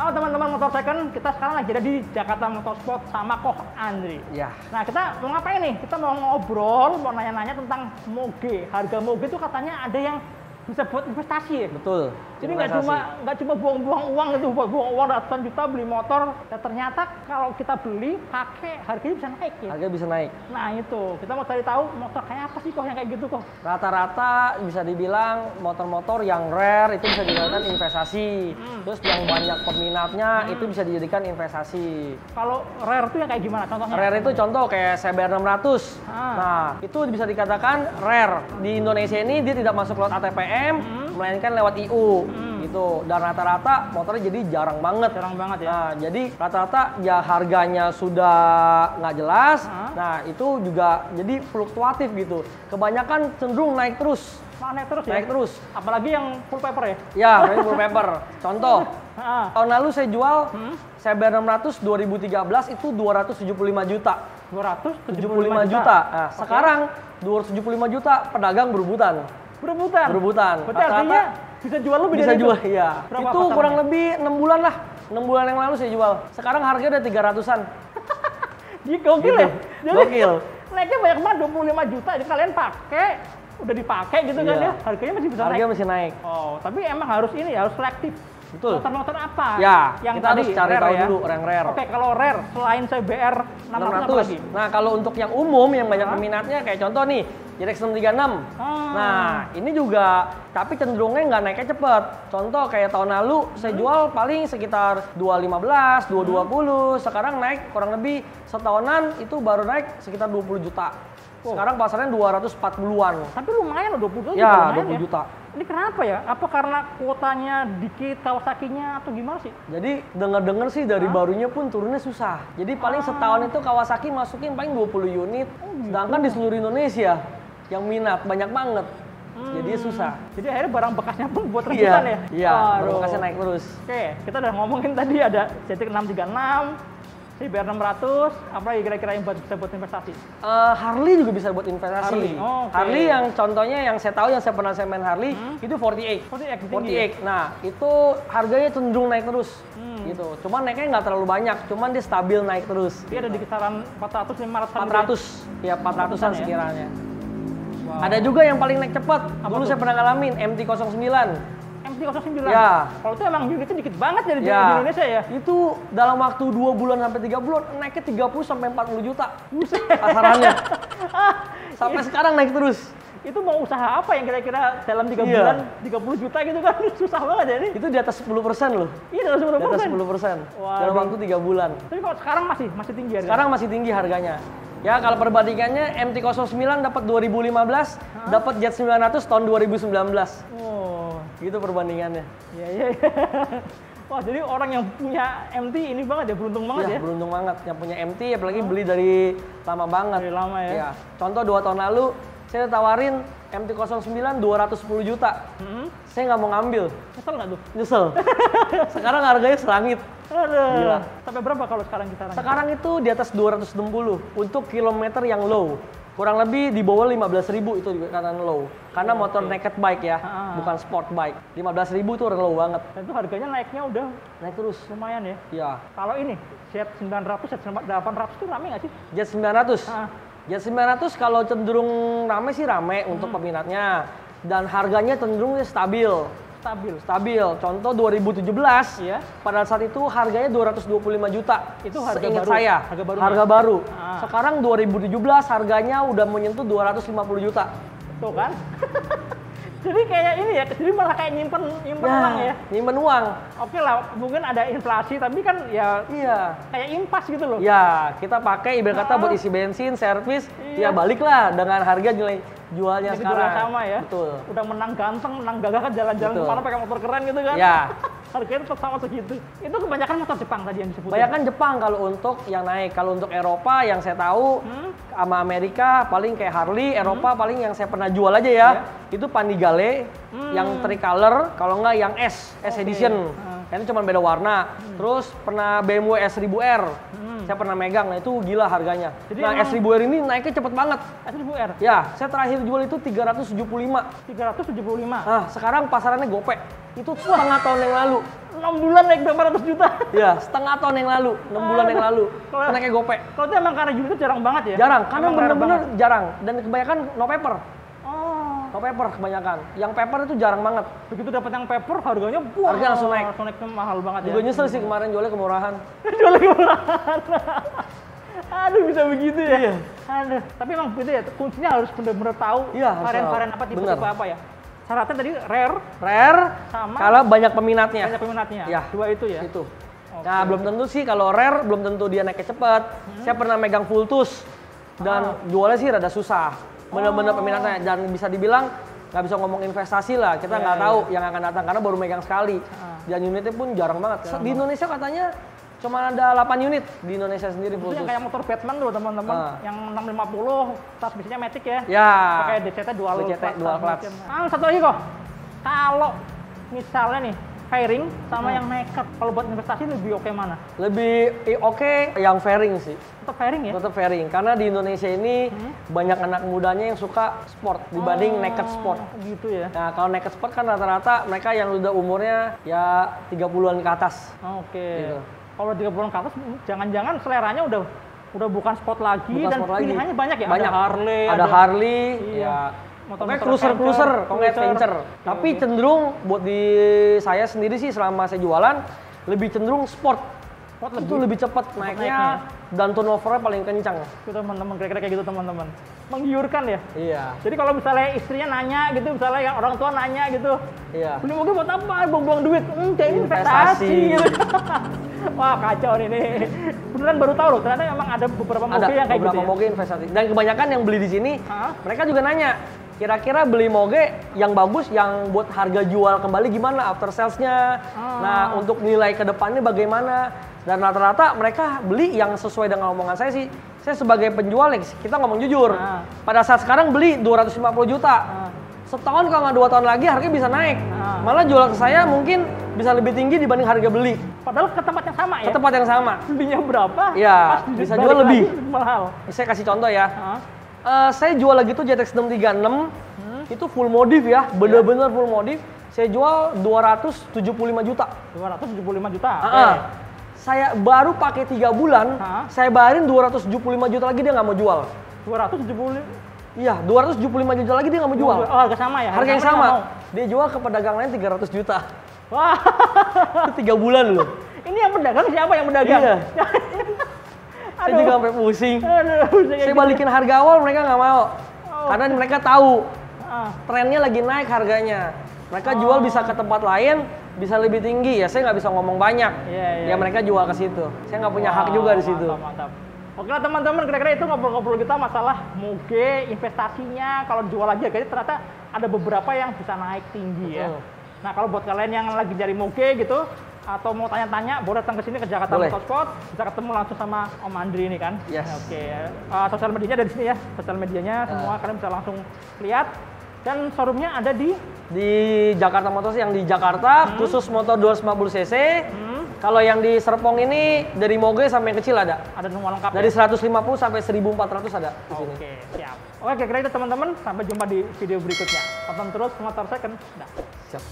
Halo teman-teman Motor Second, kita sekarang lagi ada di Jakarta Motorsport sama Koh Andri. Ya. Nah, kita mau ngapain nih? Kita mau ngobrol, mau nanya-nanya tentang moge. Harga moge itu katanya ada yang bisa buat investasi ya? Betul. Jadi nggak cuma buang-buang uang gitu, buang uang ratusan juta beli motor. Dan ternyata kalau kita beli, pakai harganya bisa naik ya? Harga bisa naik. Nah itu, kita mau cari tahu motor kayak apa sih kok yang kayak gitu kok? Rata-rata bisa dibilang motor-motor yang rare itu bisa dijadikan investasi. Terus yang banyak peminatnya itu bisa dijadikan investasi. Kalau rare itu yang kayak gimana contohnya? Rare itu contoh kayak CBR 600. Nah, itu bisa dikatakan rare. Di Indonesia ini dia tidak masuk lewat ATPM, melainkan lewat IU. Gitu. Dan rata-rata motornya jadi jarang banget. Jarang banget ya? Nah, jadi rata-rata ya harganya sudah nggak jelas. Nah, itu juga jadi fluktuatif gitu. Kebanyakan cenderung naik terus. Naik terus ya? Naik terus. Apalagi yang full paper ya? Ya, full paper. Contoh, tahun lalu saya jual CBR 600 2013 itu 275 juta. 275 juta. Nah, sekarang 275 juta pedagang berebutan. Berebutan. Berarti artinya bisa jual lebih bisa dari jual, itu? iya. Berapa Itu pasarannya? kurang lebih 6 bulan lah. 6 bulan yang lalu saya jual. Sekarang harganya udah 300-an. Jadi gokil Gitu. ya? Jadi, Gokil. naiknya banyak banget, 25 juta. Jadi kalian pakai, udah dipakai gitu kan Iya. ya? Harganya masih bisa Harganya naik? masih naik. Oh, tapi emang harus ini ya, harus selektif. Betul. Motor-motor apa? Ya, yang kita tadi harus cari rare tahu ya? dulu yang rare. Oke, kalau rare, selain CBR 600 apa lagi? Nah, kalau untuk yang umum, yang banyak peminatnya, kayak contoh nih, JRX 636. Nah, ini juga, tapi cenderungnya nggak naiknya cepet. Contoh kayak tahun lalu, saya jual paling sekitar 215, 220. Sekarang naik kurang lebih setahunan, itu baru naik sekitar 20 juta. Sekarang pasarnya 240-an. Tapi lumayan loh, 20 juta. Ya, lumayan 20 juta. Ini kenapa ya? Apa karena kuotanya dikit, Kawasaki-nya, atau gimana sih? Jadi denger-denger sih dari barunya pun turunnya susah. Jadi paling setahun itu Kawasaki masukin paling 20 unit. Sedangkan di seluruh Indonesia yang minat banyak banget. Jadi susah. Jadi akhirnya barang bekasnya pun buat rebutan ya? Iya, Waduh. barang bekasnya naik terus. Oke, kita udah ngomongin tadi ada JTX 636, CBR 600, apa lagi kira-kira yang bisa buat investasi? Harley juga bisa buat investasi. Harley, oh, oke. Harley yang contohnya yang saya tahu yang saya pernah main Harley itu 48. 48. Nah, itu harganya cenderung naik terus. Gitu. Cuman naiknya nggak terlalu banyak, cuman dia stabil naik terus. Dia ada di kisaran 400, 500 400, ya 400-an ya? sekiranya. Wow. Ada juga yang paling naik cepat. Dulu saya pernah ngalamin MT-09. MT-09? Ya. Kalau itu emang unitnya dikit banget ya di Indonesia ya? Itu dalam waktu 2 bulan sampai 3 bulan naiknya 30 sampai 40 juta. Pasarannya. Sampai sekarang naik terus. Itu mau usaha apa yang kira-kira dalam 3 bulan 30 juta gitu kan? Susah banget ya ini. Itu di atas 10% loh. Iya, dalam 10%. Di atas 10%. Dalam waktu 3 bulan. Tapi kalau sekarang masih tinggi harganya? Sekarang masih tinggi harganya. Ya kalau perbandingannya MT-09 dapat 2015, dapat Jet 900 tahun 2019. Oh, Gitu perbandingannya. iya. Wah, jadi orang yang punya MT ini banget ya, beruntung banget ya? Beruntung banget. Yang punya MT apalagi beli dari lama banget. Dari lama ya? Iya. Contoh 2 tahun lalu saya tawarin MT-09 210 juta. Saya nggak mau ngambil. Nyesel nggak tuh? Nyesel. Sekarang harganya selangit. Aduh. Gila. Sampai berapa kalau sekarang kisarannya? Sekarang itu di atas 260 untuk kilometer yang low. Kurang lebih di bawah 15.000 itu dikatakan low. Karena motor naked bike ya, bukan sport bike. 15.000 itu low banget. Dan itu harganya naiknya udah Naik terus. lumayan ya? Iya. Kalau ini, Jet 900, Jet 800 itu rame nggak sih? Jet 900. Ah. Jet 900 kalau cenderung rame sih rame untuk peminatnya. Dan harganya cenderung stabil. Stabil. Contoh 2017, Iya. pada saat itu harganya 225 juta. Itu harga seingat baru? saya. Harga baru? Sekarang 2017 harganya udah menyentuh 250 juta. Tuh kan? Jadi kayak ini ya, jadi malah kayak nyimpen uang ya? Nyimpen uang. Oke lah, mungkin ada inflasi, tapi kan ya Iya. kayak impas gitu loh. Ya, kita pakai ibarat kata buat isi bensin, servis, ya baliklah dengan harga nilai jualnya Jadi sekarang. jual sama ya. Betul. Udah menang ganteng, menang gagah kan jalan-jalan Betul. kemana pakai motor keren gitu kan. Ya. Harganya tetap sama segitu. Itu kebanyakan motor Jepang tadi yang disebut. Banyak kan Jepang kalau untuk yang naik. Kalau untuk Eropa yang saya tahu sama Amerika paling kayak Harley, Eropa paling yang saya pernah jual aja ya. Itu Panigale yang tricolor, kalau enggak yang S edition. Ini cuma beda warna. Terus pernah BMW S1000R. Saya pernah megang, nah itu gila harganya. Jadi nah S1000R ini naiknya cepet banget. S1000R? Ya, saya terakhir jual itu 375. 375? Nah, sekarang pasarannya gopek. Itu setengah tahun yang lalu. 6 bulan naik berapa ratus juta. Iya, setengah tahun yang lalu, 6 bulan yang lalu. Naiknya gope. Kalau itu emang karena unit itu jarang banget ya? Jarang, karena Emang rare bener-bener banget. jarang. Dan kebanyakan no paper. Oh. No paper kebanyakan. Yang paper itu jarang banget. Begitu dapat yang paper, harganya wah, Harga langsung naik. Langsung naik mahal banget Juga ya. nyesel sih kemarin jualnya kemurahan. Jualnya kemurahan. Aduh, bisa begitu ya? Iya. Aduh, tapi emang gitu ya, kuncinya harus bener-bener tahu Iya, harus varian-varian tahu. apa, tipe Bener. apa ya. Syaratnya tadi rare, Rare, Sama kalau banyak peminatnya. banyak peminatnya. Iya. Dua itu ya? Itu. Oke. Nah, belum tentu sih kalau rare, belum tentu dia naiknya cepat. Saya pernah megang Vultus dan jualnya sih rada susah. Bener-bener peminatnya dan bisa dibilang nggak bisa ngomong investasi lah. Kita nggak tahu yang akan datang karena baru megang sekali. Dan unitnya pun jarang banget. Di Indonesia katanya cuma ada 8 unit di Indonesia sendiri Itu Vultus. yang kayak motor Batman tuh teman-teman, yang 650, transmisinya Matic ya. Ya. Pakai DCT dual DCT dual clutch. Satu lagi kok, kalau misalnya nih fairing sama yang naked, kalau buat investasi lebih oke mana? Lebih oke yang fairing sih. Tetap fairing ya? Tetap fairing karena di Indonesia ini banyak anak mudanya yang suka sport dibanding naked sport. Gitu ya? Nah, kalau naked sport kan rata-rata mereka yang udah umurnya ya 30-an ke atas. Oke. Gitu. Kalau 30-an ke atas, jangan-jangan seleranya udah bukan sport lagi Bukan dan sport lagi. pilihannya banyak ya? Banyak. Ada Harley, Ada Harley, Iya. ya Motor-motor pokoknya cruiser, pokoknya adventure. Oke, Tapi oke. cenderung buat di saya sendiri sih selama saya jualan lebih cenderung sport. Sport Itu lebih cepat naiknya dan turnovernya paling kencang. Itu teman-teman, kira-kira kayak gitu teman-teman. Menggiurkan ya? Iya. Jadi kalau misalnya istrinya nanya gitu, misalnya yang orang tua nanya gitu, Iya. beli mobil buat apa? Buang-buang duit. Kayak ini Investasi. investasi gitu. Wah, kacau nih. Beneran baru tahu loh, ternyata emang ada beberapa Ada mobil yang kayak beberapa gitu ya? moge investasi. Dan kebanyakan yang beli di sini, Hah? mereka juga nanya, kira-kira beli moge yang bagus, yang buat harga jual kembali gimana, after sales-nya. Nah, untuk nilai ke depannya bagaimana. Dan rata-rata mereka beli yang sesuai dengan omongan saya sih. Saya sebagai penjual, kita ngomong jujur. Pada saat sekarang beli 250 juta. Setahun kalau nggak 2 tahun lagi harganya bisa naik. Malah jual ke saya mungkin bisa lebih tinggi dibanding harga beli. Padahal ke tempat yang sama ya? Ke tempat yang sama. Belinya berapa? Iya, pas bisa balik jual lagi lebih. Mahal. Saya kasih contoh ya. Hah? Saya jual lagi tuh JTX 636 itu full modif ya, bener-bener full modif. Saya jual 275 juta. 275 juta. Saya baru pakai 3 bulan, saya bayarin 275 juta lagi dia nggak mau jual. 275. Iya, 275 juta lagi dia nggak mau jual. Oh, harga sama ya? Harga yang nggak mau. sama. Dia jual ke pedagang lain 300 juta. Wah. Itu 3 bulan loh. Ini yang pedagang siapa yang pedagang? Iya. Saya juga sampai pusing. Aduh, Saya balikin harga awal mereka nggak mau. Karena mereka tahu trennya lagi naik harganya. Mereka jual bisa ke tempat lain, bisa lebih tinggi ya. Saya nggak bisa ngomong banyak. Iya. Ya mereka jual ke situ. Saya nggak punya hak juga di situ. Mantap. Oke lah teman-teman, kira-kira itu ngobrol-ngobrol kita masalah moge, investasinya. Kalau jual lagi harganya ternyata ada beberapa yang bisa naik tinggi ya. Nah, kalau buat kalian yang lagi cari moge gitu, atau mau tanya-tanya, boleh datang ke sini ke Jakarta Motorsport, bisa ketemu langsung sama Om Andri ini kan. Yes. Oke. Sosial medianya ada di sini ya, sosial medianya semua kalian bisa langsung lihat. Dan showroomnya ada di Jakarta Motors yang di Jakarta, khusus motor 250 cc. Kalau yang di Serpong ini dari moge sampai yang kecil ada. Ada semua lengkap. Dari ya? 150 sampai 1400 ada di sini. Oke, siap. Oke, kira-kira itu teman-teman. Sampai jumpa di video berikutnya. Tonton terus Motor Second. Dah. Siap.